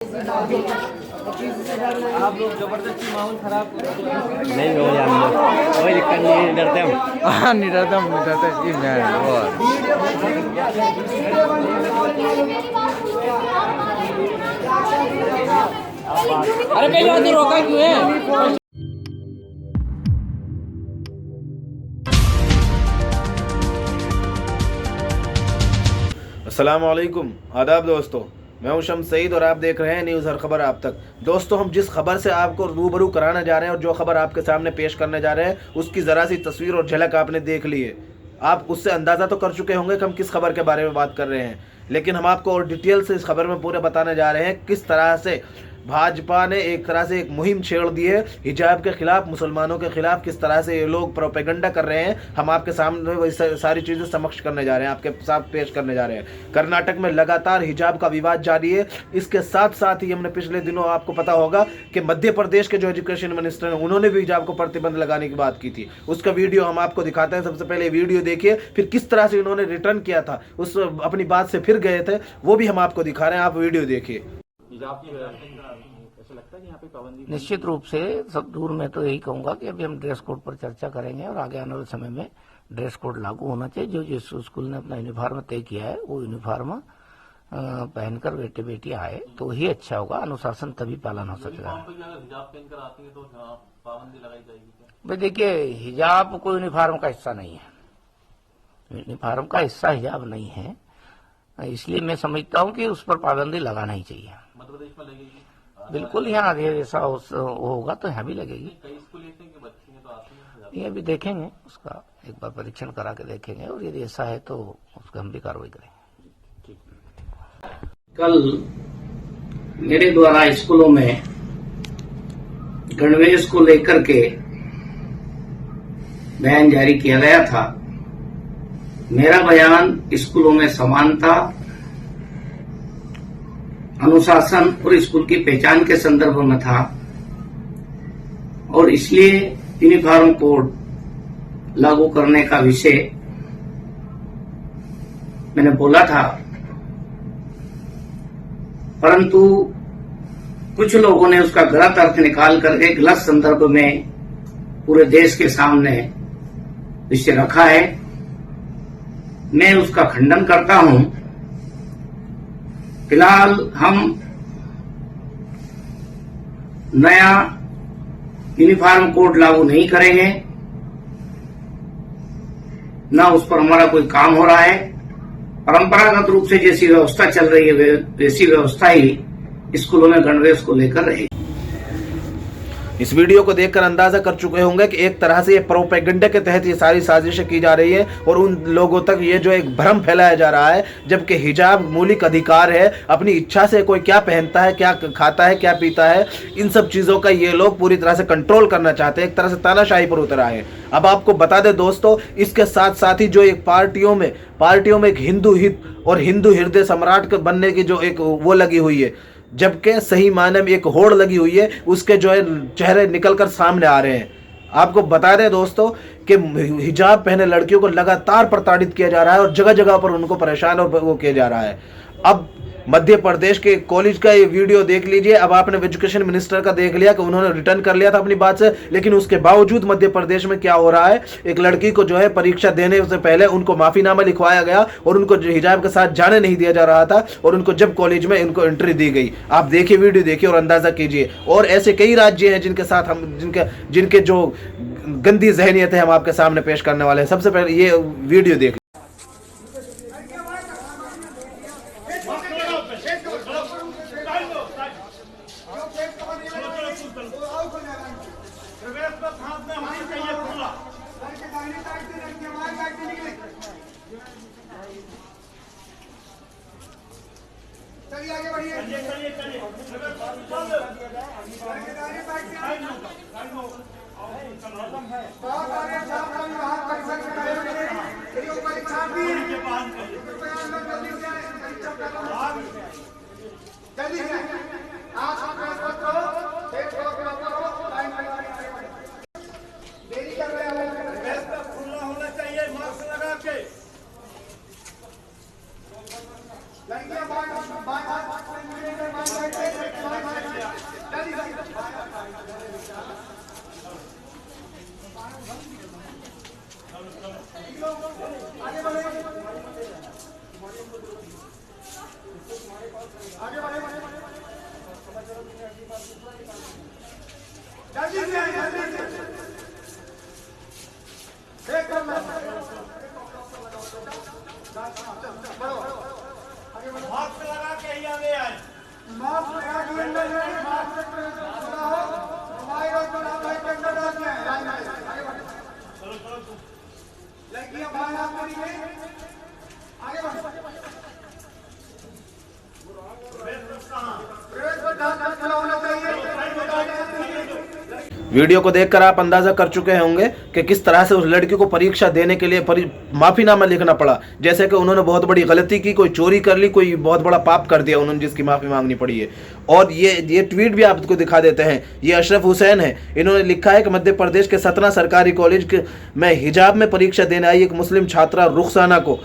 आप लोग जबरदस्ती माहौल खराब नहीं हो जाएंगे, कोई दिक्कत नहीं है, डरते हम। हाँ नहीं डरते जी मैं और अरे पहले आदमी रोका क्यों है? अस्सलाम वालेकुम, आदाब दोस्तों। मैं हूं शम्स सईद और आप देख रहे हैं न्यूज़ हर खबर आप तक। दोस्तों, हम जिस खबर से आपको रूबरू कराने जा रहे हैं और जो खबर आपके सामने पेश करने जा रहे हैं उसकी ज़रा सी तस्वीर और झलक आपने देख ली है। आप उससे अंदाज़ा तो कर चुके होंगे कि हम किस खबर के बारे में बात कर रहे हैं, लेकिन हम आपको और डिटेल से इस खबर में पूरे बताने जा रहे हैं किस तरह से भाजपा ने एक तरह से एक मुहिम छेड़ दी है हिजाब के खिलाफ, मुसलमानों के खिलाफ। किस तरह से ये लोग प्रोपेगेंडा कर रहे हैं, हम आपके सामने वही सारी चीज़ें समक्ष करने जा रहे हैं, आपके साथ पेश करने जा रहे हैं। कर्नाटक में लगातार हिजाब का विवाद जारी है। इसके साथ साथ ही हमने पिछले दिनों, आपको पता होगा कि मध्य प्रदेश के जो एजुकेशन मिनिस्टर हैं उन्होंने भी हिजाब को प्रतिबंध लगाने की बात की थी। उसका वीडियो हम आपको दिखाते हैं। सबसे पहले वीडियो देखिए, फिर किस तरह से इन्होंने रिटर्न किया था, उस अपनी बात से फिर गए थे, वो भी हम आपको दिखा रहे हैं। आप वीडियो देखिए। निश्चित रूप से सब दूर में तो यही कहूंगा कि अभी हम ड्रेस कोड पर चर्चा करेंगे और आगे आने वाले समय में ड्रेस कोड लागू होना चाहिए। जो जिस स्कूल ने अपना यूनिफॉर्म तय किया है वो यूनिफॉर्म पहनकर बेटे बेटी आए तो ही अच्छा होगा, अनुशासन तभी पालन हो सकेगा। हिजाब पहनकर आती है तो पाबंदी लगाई जाएगी क्या? भाई देखिए, हिजाब कोई यूनिफॉर्म का हिस्सा नहीं है, यूनिफॉर्म का हिस्सा हिजाब नहीं है, इसलिए मैं समझता हूँ कि उस पर पाबंदी लगाना ही चाहिए। मध्य प्रदेश में लगेगी? बिल्कुल, यहाँ ऐसा होगा तो यहाँ भी लगेगी। कई स्कूल ऐसे हैं कि बच्चे हैं तो आते हैं। ये अभी देखेंगे, उसका एक बार परीक्षण करा के देखेंगे और यदि ऐसा है तो उस पर हम भी कार्रवाई करेंगे। कल मेरे द्वारा स्कूलों में गणवेश को लेकर के बयान जारी किया गया था। मेरा बयान स्कूलों में समानता, अनुशासन और स्कूल की पहचान के संदर्भ में था और इसलिए यूनिफॉर्म कोड लागू करने का विषय मैंने बोला था। परंतु कुछ लोगों ने उसका गलत अर्थ निकाल करके गलत संदर्भ में पूरे देश के सामने विषय रखा है। मैं उसका खंडन करता हूं। फिलहाल हम नया यूनिफॉर्म कोड लागू नहीं करेंगे, ना उस पर हमारा कोई काम हो रहा है। परंपरागत रूप से जैसी व्यवस्था चल रही है वैसी व्यवस्था ही स्कूलों में गणवेश को लेकर रहेगी। इस वीडियो को देखकर अंदाजा कर चुके होंगे कि एक तरह से ये प्रोपेगेंडा के तहत ये सारी साजिशें की जा रही है और उन लोगों तक ये जो एक भ्रम फैलाया जा रहा है, जबकि हिजाब मौलिक अधिकार है। अपनी इच्छा से कोई क्या पहनता है, क्या खाता है, क्या पीता है, इन सब चीज़ों का ये लोग पूरी तरह से कंट्रोल करना चाहते हैं। एक तरह से तानाशाही पर उतर आए हैं। अब आपको बता दें दोस्तों, इसके साथ साथ ही जो एक पार्टियों में एक हिंदू हित और हिंदू हृदय सम्राट बनने की जो एक वो लगी हुई है, जबकि सही मायने में एक होड़ लगी हुई है, उसके जो है चेहरे निकलकर सामने आ रहे हैं। आपको बता दें दोस्तों कि हिजाब पहने लड़कियों को लगातार प्रताड़ित किया जा रहा है और जगह जगह पर उनको परेशान और वो किया जा रहा है। अब मध्य प्रदेश के कॉलेज का ये वीडियो देख लीजिए। अब आपने एजुकेशन मिनिस्टर का देख लिया कि उन्होंने रिटर्न कर लिया था अपनी बात से, लेकिन उसके बावजूद मध्य प्रदेश में क्या हो रहा है, एक लड़की को जो है परीक्षा देने से पहले उनको माफीनामा लिखवाया गया और उनको हिजाब के साथ जाने नहीं दिया जा रहा था और उनको जब कॉलेज में उनको एंट्री दी गई। आप देखिए, वीडियो देखिए और अंदाजा कीजिए। और ऐसे कई राज्य हैं जिनके साथ हम जिनके जो गंदी जहनियत है हम आपके सामने पेश करने वाले हैं। सबसे पहले ये वीडियो देख। चलिए आगे बढ़िए। बहुत जल्दी से आइए, जल्दी से। एक कम में। मास्क लगा के ही आगे आए। मास्क लगा के अंदर जाए, मास्क से खड़ा हो। हमारे लोग तो नाम भाई के अंदर डालते हैं। आगे बढ़ो। चलो। लड़कियां बाहर आप करी गई। आगे बढ़ो। वीडियो को देखकर आप अंदाजा कर चुके होंगे कि किस तरह से उस लड़की को परीक्षा देने के लिए माफीनामा लिखना पड़ा। जैसे कि उन्होंने बहुत बड़ी गलती की, कोई चोरी कर ली, कोई बहुत बड़ा पाप कर दिया उन्होंने, जिसकी माफी मांगनी पड़ी है। और ये ट्वीट भी आपको दिखा देते हैं। ये अशरफ हुसैन है, इन्होंने लिखा है कि मध्य प्रदेश के सतना सरकारी कॉलेज में हिजाब में परीक्षा देने आई एक मुस्लिम छात्रा रुखसाना को,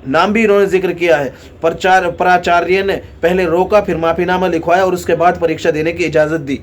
नाम भी इन्होंने जिक्र किया है, प्राचार्य ने पहले रोका, फिर माफीनामा लिखवाया और उसके बाद परीक्षा देने की इजाजत दी।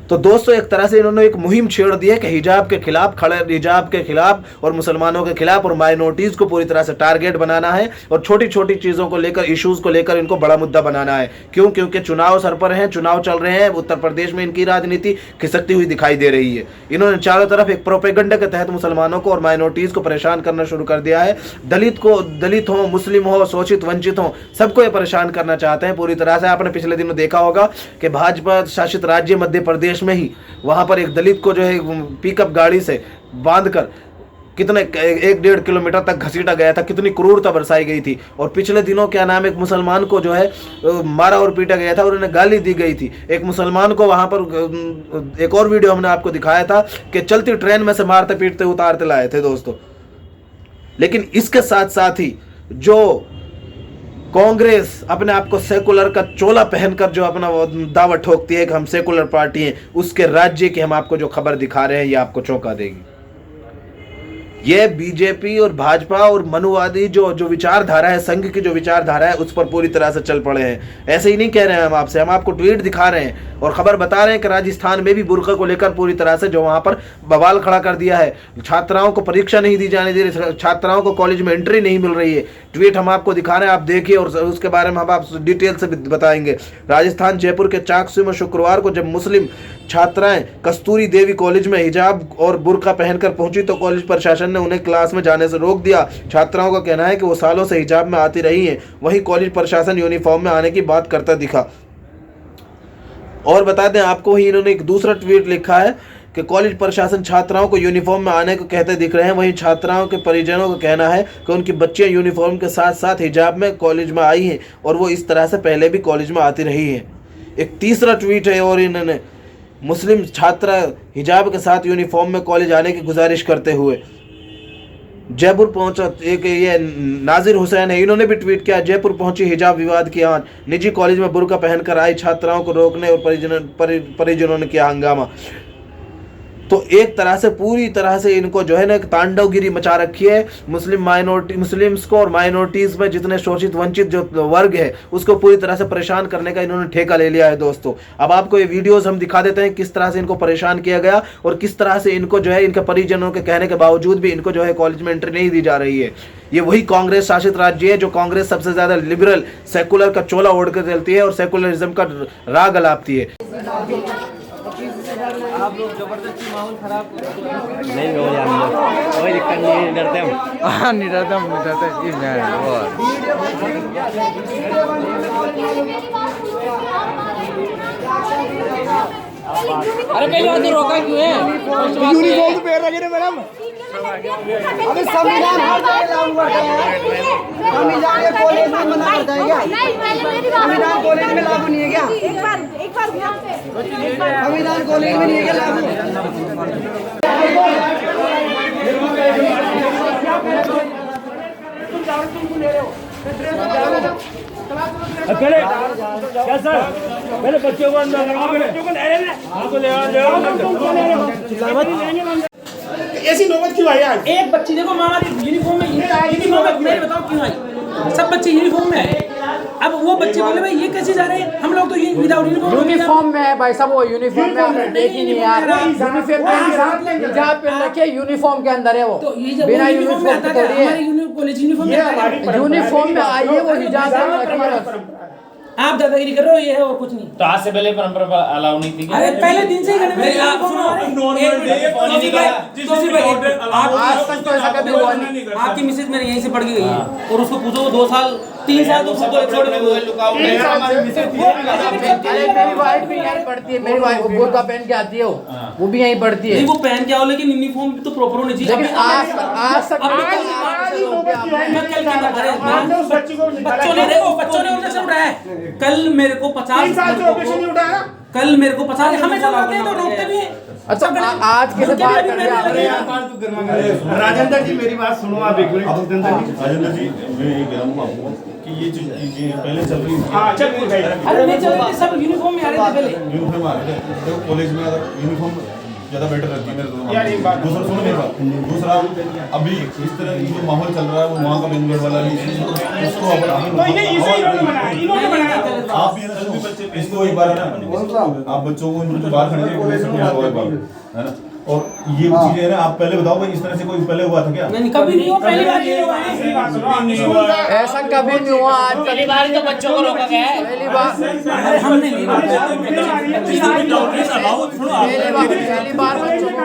तो दोस्तों, एक तरह से इन्होंने एक मुहिम छेड़ दी है कि हिजाब के खिलाफ, हिजाब के खिलाफ और मुसलमानों के खिलाफ और माइनॉरिटीज को पूरी तरह से टारगेट बनाना है और छोटी छोटी चीज़ों को लेकर, इश्यूज को लेकर इनको बड़ा मुद्दा बनाना है। क्यों? क्योंकि चुनाव सर पर हैं, चुनाव चल रहे हैं। उत्तर प्रदेश में इनकी राजनीति खिसकती हुई दिखाई दे रही है। इन्होंने चारों तरफ एक प्रोपेगेंडा के तहत मुसलमानों को और माइनॉरिटीज को परेशान करना शुरू कर दिया है। दलित हो, मुस्लिम हो, शोषित वंचित हो, सबको ये परेशान करना चाहते हैं पूरी तरह से। आपने पिछले दिनों देखा होगा कि भाजपा शासित राज्य मध्य प्रदेश में ही वहां पर एक दलित को जो है पिकअप गाड़ी से बांधकर कितने 1-1.5 किलोमीटर तक घसीटा गया था, कितनी क्रूरता बरसाई गई थी। और पिछले दिनों क्या नाम, एक मुसलमान को जो है मारा और पीटा गया था और उन्हें गाली दी गई थी। एक मुसलमान को वहां पर, एक और वीडियो हमने आपको दिखाया था कि चलती ट्रेन में से मारते पीटते उतारते लाए थे दोस्तों। लेकिन इसके साथ साथ ही जो कांग्रेस अपने आप को सेकुलर का चोला पहनकर जो अपना दावा ठोकती है कि हम सेकुलर पार्टी हैं, उसके राज्य की हम आपको जो खबर दिखा रहे हैं ये आपको चौंका देगी। ये बीजेपी और भाजपा और मनुवादी जो विचारधारा है, संघ की जो विचारधारा है, उस पर पूरी तरह से चल पड़े हैं। ऐसे ही नहीं कह रहे हैं हम आपसे, हम आपको ट्वीट दिखा रहे हैं और खबर बता रहे हैं कि राजस्थान में भी बुर्का को लेकर पूरी तरह से जो वहां पर बवाल खड़ा कर दिया है। छात्राओं को परीक्षा नहीं दी जाने दे रही, छात्राओं को कॉलेज में एंट्री नहीं मिल रही है। ट्वीट हम आपको दिखा रहे हैं, आप देखिए और उसके बारे में हम आप डिटेल से बताएंगे। राजस्थान जयपुर के चाकसू में शुक्रवार को जब मुस्लिम छात्राएं कस्तूरी देवी कॉलेज में हिजाब और बुर्का पहनकर पहुंची तो कॉलेज प्रशासन ने उन्हें क्लास में जाने से रोक दिया। छात्राओं का कहना है कि वो सालों से हिजाब में आती रही हैं। वहीं कॉलेज प्रशासन यूनिफॉर्म में आने की बात करता दिखा। और बता दें आपको ही, इन्होंने एक दूसरा ट्वीट लिखा है कि कॉलेज प्रशासन छात्राओं को यूनिफॉर्म में आने को कहते दिख रहे हैं। वहीं छात्राओं के परिजनों का कहना है कि उनकी बच्चियां यूनिफॉर्म के साथ साथ हिजाब में कॉलेज में आई हैं और वो इस तरह से पहले भी कॉलेज में आती रही हैं। एक तीसरा ट्वीट है और इन्होंने मुस्लिम छात्रा हिजाब के साथ यूनिफॉर्म में कॉलेज आने की गुजारिश करते हुए जयपुर पहुंचा। एक ये नाजिर हुसैन है, इन्होंने भी ट्वीट किया, जयपुर पहुंची हिजाब विवाद की आन, निजी कॉलेज में बुर्का पहनकर आई छात्राओं को रोकने और परिजनों ने किया हंगामा। तो एक तरह से पूरी तरह से इनको जो है ना तांडवगिरी मचा रखी है। मुस्लिम्स को और माइनॉरिटीज में जितने शोषित वंचित जो वर्ग है उसको पूरी तरह से परेशान करने का इन्होंने ठेका ले लिया है दोस्तों। अब आपको ये वीडियोस हम दिखा देते हैं किस तरह से इनको परेशान किया गया और किस तरह से इनको जो है इनके परिजनों के कहने के बावजूद भी इनको जो है कॉलेज में एंट्री नहीं दी जा रही है। ये वही कांग्रेस शासित राज्य है जो कांग्रेस सबसे ज्यादा लिबरल सेकुलर का चोला ओढ़ कर चलती है और सेकुलरिज्म का राग अलापती है। आप लोग जबरदस्ती माहौल खराब नहीं हो जाए, कोई दिक्कत नहीं, डरते हम। हाँ, नहीं डरता जी मैं। और अरे पहले आदमी रोका क्यों है? यूनिफॉर्म पहन रखे थे मैडम। अभी संविधान हर जगह लागू करता है। संविधान कॉलेज में मना करता है क्या? संविधान कॉलेज में लागू नहीं है क्या? एक बार संविधान कॉलेज में नहीं है क्या लागू? पहले क्या सर, पहले बच्चों को अंदर लगाओ, बच्चों को ले ऐसी नौबत क्यों आई आज? एक बच्ची देखो मामा यूनिफॉर्म में, यूनिफॉर्म में बताओ क्यों आई? सब बच्चे यूनिफॉर्म में है। अब वो बच्चे बोले भाई ये कैसे जा रहे हैं, हम लोग तो विदाउट यूनिफॉर्म में है भाई साहब, वो यूनिफॉर्म में आपने देखी नहीं यार। हिजाब पहन रखे यूनिफॉर्म के अंदर है वो, बिना यूनिफॉर्म के थोड़ी है। कॉलेज यूनिफॉर्म में यूनिफॉर्म में आई है वो, हिजाब पहन रखी है। आप दादागिरी कर रहे हो, ये है और कुछ नहीं। तो आज से पहले परंपरा अलाउ नहीं थी। अरे पहले दिन से ही करने में आपकी मिसेज मेरे यहीं से पढ़ के गई है और उसको पूछो वो 2 साल 3 साल तो छोड़ मेरी वाइफ भी यहीं पढ़ती है, मेरी वाइफ बुर्का पहन के आती है, वो भी यहीं पढ़ती है। नहीं वो पहन के आओ लेकिन यूनिफॉर्म तो प्रॉपर होनी चाहिए। लेकिन आज तक बच्चों ने ऑब्जेक्शन उठाया है। कल मेरे को 50 हमेशा उठाते हैं तो रोकते भी हैं। अच्छा आज कैसे बात कर रहे हैं राजेंद्र जी? मेरी बात सुनो आप एक मिनट। राजेंद्र जी मैं ये कह रहा हूँ आपको कि ये जो चीजें पहले चल रही थी। अरे नहीं चल रही, सब यूनिफॉर्म में आ रहे थे पहले। यूनिफॉर्म आ रहे थे, देखो कॉलेज में अगर यूनिफॉर्म ज्यादा बेटर रहती है मेरे तो। दूसरा सुनो मेरी बात, दूसरा अभी इस तरह की जो माहौल चल रहा है वो वहाँ का बेंगलोर वाला नहीं, उसको आप भी इसको एक बार है ना, आप बच्चों को बाहर खड़े है ना, और ये चीजें है ना, आप पहले बताओ भाई इस तरह से कोई पहले हुआ था क्या? नहीं कभी नहीं हुआ, पहली बार ऐसा कभी नहीं हुआ। आज पहली बार तो बच्चों को रोका गया है। पहली बार हमने नहीं पहली बार बच्चों को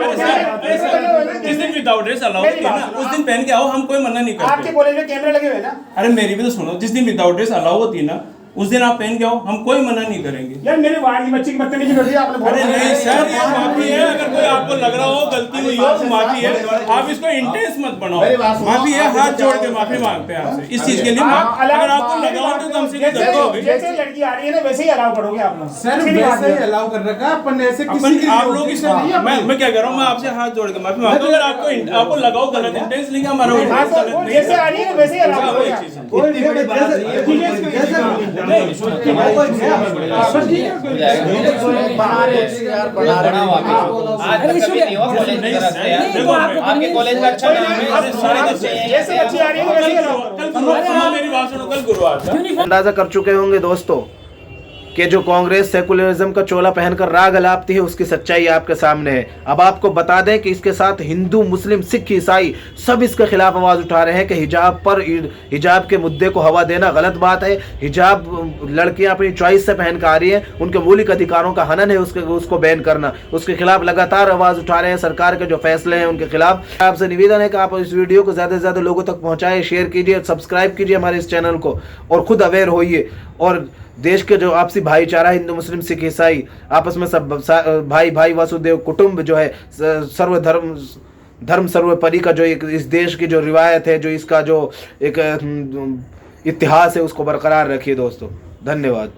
जिस दिन विदाउट ड्रेस अलाउ होती है ना उस दिन पहन के आओ, हम कोई मना नहीं करते। आपके कॉलेज में कैमरे लगे हुए हैं ना? अरे मेरी भी तो सुनो, जिस दिन विदाउट ड्रेस अलाउ होती है ना उस दिन आप पहन के आओ, हम कोई मना नहीं करेंगे। यार मेरे वार्ड की बच्ची की बदतमीजी कर दी आपने। अरे नहीं सर, ये माफी है। अगर कोई आपको लग रहा हो गलती हुई हो तो माफी है, आप इसको इंटेंस मत बनाओ। माफी है, हाथ जोड़ के माफी मांगते हैं आपसे इस चीज के लिए। अगर आपको लगा हो तो कम से कम गलती हो गई। जैसे लड़की आ रही है ना वैसे ही अलाउ करोगे आप लोग? सर वैसे ही अलाउ कर रखा अपन ऐसे किसी आप लोग इस मैं क्या कह रहा हूँ, मैं आपसे हाथ जोड़ के माफी मांगता हूँ। अगर आपको लगाओ गलत इंटेंस लेके हमारा जैसे आ रही है वैसे ही अलाउ करोगे। आपके कॉलेज का अच्छा नाम है। जैसे बच्ची आ रही है वैसे ही अलाउ। मेरी बात सुनो, कल गुरुवार था। अंदाजा कर चुके होंगे दोस्तों कि जो कांग्रेस सेकुलरिज्म का चोला पहनकर राग अलापती है उसकी सच्चाई आपके सामने है। अब आपको बता दें कि इसके साथ हिंदू, मुस्लिम, सिख, ईसाई सब इसके खिलाफ आवाज उठा रहे हैं कि हिजाब के मुद्दे को हवा देना गलत बात है। हिजाब लड़कियां अपनी चॉइस से पहन कर आ रही हैं, उनके मौलिक अधिकारों का हनन है, उसको बैन करना। उसके खिलाफ लगातार आवाज उठा रहे हैं। सरकार के जो फैसले हैं उनके खिलाफ आपसे निवेदन है कि आप इस वीडियो को ज्यादा से ज्यादा लोगों तक पहुंचाएं, शेयर कीजिए, सब्सक्राइब कीजिए हमारे इस चैनल को और खुद अवेयर होइए। और देश के जो आपसी भाईचारा हिंदू, मुस्लिम, सिख, ईसाई आपस में सब भाई भाई वसुदेव कुटुंब जो है, धर्म सर्वोपरि का जो एक इस देश की जो रिवायत है, जो इसका जो एक इतिहास है, उसको बरकरार रखिए दोस्तों। धन्यवाद।